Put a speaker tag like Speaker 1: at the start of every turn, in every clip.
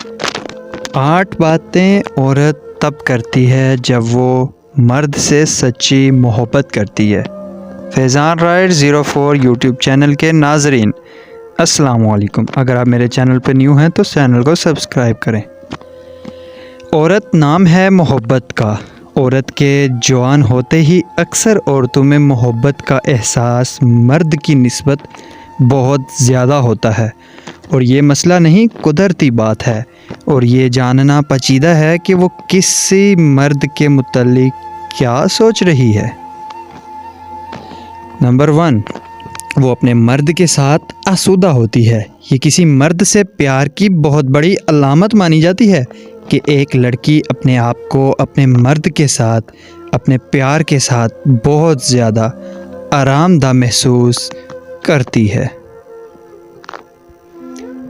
Speaker 1: 8 باتیں عورت تب کرتی ہے جب وہ مرد سے سچی محبت کرتی ہے۔ فیضان رائڈ 04 یوٹیوب چینل کے ناظرین السلام علیکم۔ اگر آپ میرے چینل پہ نیو ہیں تو چینل کو سبسکرائب کریں۔ عورت نام ہے محبت کا۔ عورت کے جوان ہوتے ہی اکثر عورتوں میں محبت کا احساس مرد کی نسبت بہت زیادہ ہوتا ہے، اور یہ مسئلہ نہیں، قدرتی بات ہے، اور یہ جاننا پیچیدہ ہے کہ وہ کسی مرد کے متعلق کیا سوچ رہی ہے۔ نمبر 1، وہ اپنے مرد کے ساتھ آسودہ ہوتی ہے۔ یہ کسی مرد سے پیار کی بہت بڑی علامت مانی جاتی ہے کہ ایک لڑکی اپنے آپ کو اپنے مرد کے ساتھ، اپنے پیار کے ساتھ بہت زیادہ آرام دہ محسوس کرتی ہے۔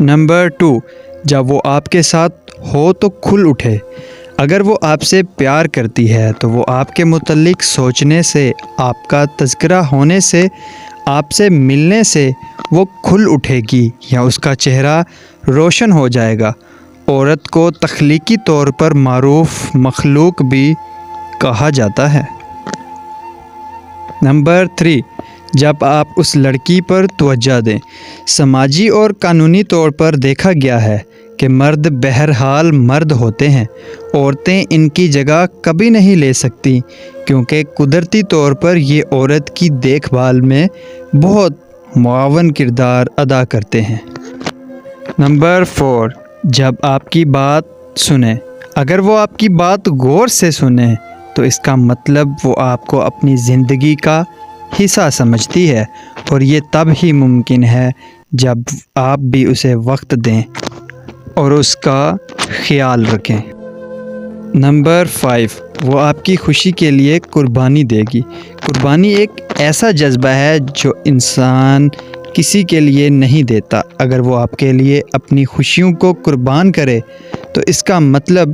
Speaker 1: نمبر 2، جب وہ آپ کے ساتھ ہو تو کھل اٹھے۔ اگر وہ آپ سے پیار کرتی ہے تو وہ آپ کے متعلق سوچنے سے، آپ کا تذکرہ ہونے سے، آپ سے ملنے سے وہ کھل اٹھے گی یا اس کا چہرہ روشن ہو جائے گا۔ عورت کو تخلیقی طور پر معروف مخلوق بھی کہا جاتا ہے۔ نمبر 3، جب آپ اس لڑکی پر توجہ دیں۔ سماجی اور قانونی طور پر دیکھا گیا ہے کہ مرد بہرحال مرد ہوتے ہیں، عورتیں ان کی جگہ کبھی نہیں لے سکتی، کیونکہ قدرتی طور پر یہ عورت کی دیکھ بھال میں بہت معاون کردار ادا کرتے ہیں۔ نمبر 4، جب آپ کی بات سنیں۔ اگر وہ آپ کی بات غور سے سنیں تو اس کا مطلب وہ آپ کو اپنی زندگی کا حصہ سمجھتی ہے، اور یہ تب ہی ممکن ہے جب آپ بھی اسے وقت دیں اور اس کا خیال رکھیں۔ نمبر 5، وہ آپ کی خوشی کے لیے قربانی دے گی۔ قربانی ایک ایسا جذبہ ہے جو انسان کسی کے لیے نہیں دیتا۔ اگر وہ آپ کے لیے اپنی خوشیوں کو قربان کرے تو اس کا مطلب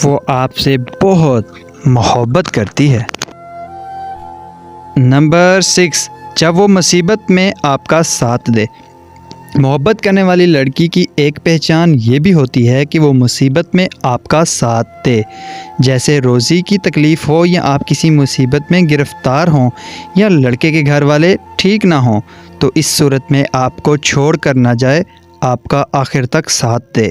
Speaker 1: وہ آپ سے بہت محبت کرتی ہے۔ نمبر 6، جب وہ مصیبت میں آپ کا ساتھ دے۔ محبت کرنے والی لڑکی کی ایک پہچان یہ بھی ہوتی ہے کہ وہ مصیبت میں آپ کا ساتھ دے، جیسے روزی کی تکلیف ہو، یا آپ کسی مصیبت میں گرفتار ہوں، یا لڑکے کے گھر والے ٹھیک نہ ہوں، تو اس صورت میں آپ کو چھوڑ کر نہ جائے، آپ کا آخر تک ساتھ دے۔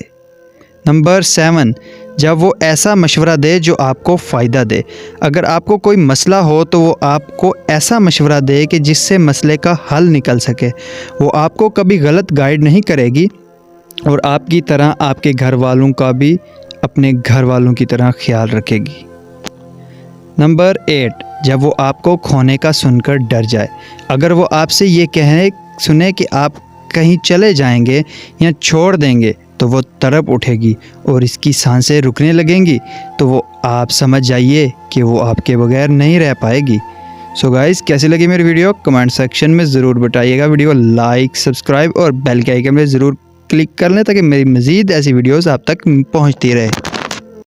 Speaker 1: نمبر 7، جب وہ ایسا مشورہ دے جو آپ کو فائدہ دے۔ اگر آپ کو کوئی مسئلہ ہو تو وہ آپ کو ایسا مشورہ دے کہ جس سے مسئلے کا حل نکل سکے۔ وہ آپ کو کبھی غلط گائیڈ نہیں کرے گی، اور آپ کی طرح آپ کے گھر والوں کا بھی اپنے گھر والوں کی طرح خیال رکھے گی۔ نمبر 8، جب وہ آپ کو کھونے کا سن کر ڈر جائے۔ اگر وہ آپ سے یہ سنے کہ آپ کہیں چلے جائیں گے یا چھوڑ دیں گے تو وہ تڑپ اٹھے گی اور اس کی سانسیں رکنے لگیں گی، تو وہ آپ سمجھ جائیے کہ وہ آپ کے بغیر نہیں رہ پائے گی۔ سو گائز، کیسی لگی میری ویڈیو کمنٹ سیکشن میں ضرور بتائیے گا۔ ویڈیو لائک، سبسکرائب اور بیل کے آئیکن میں ضرور کلک کر لیں تاکہ میری مزید ایسی ویڈیوز آپ تک پہنچتی رہے۔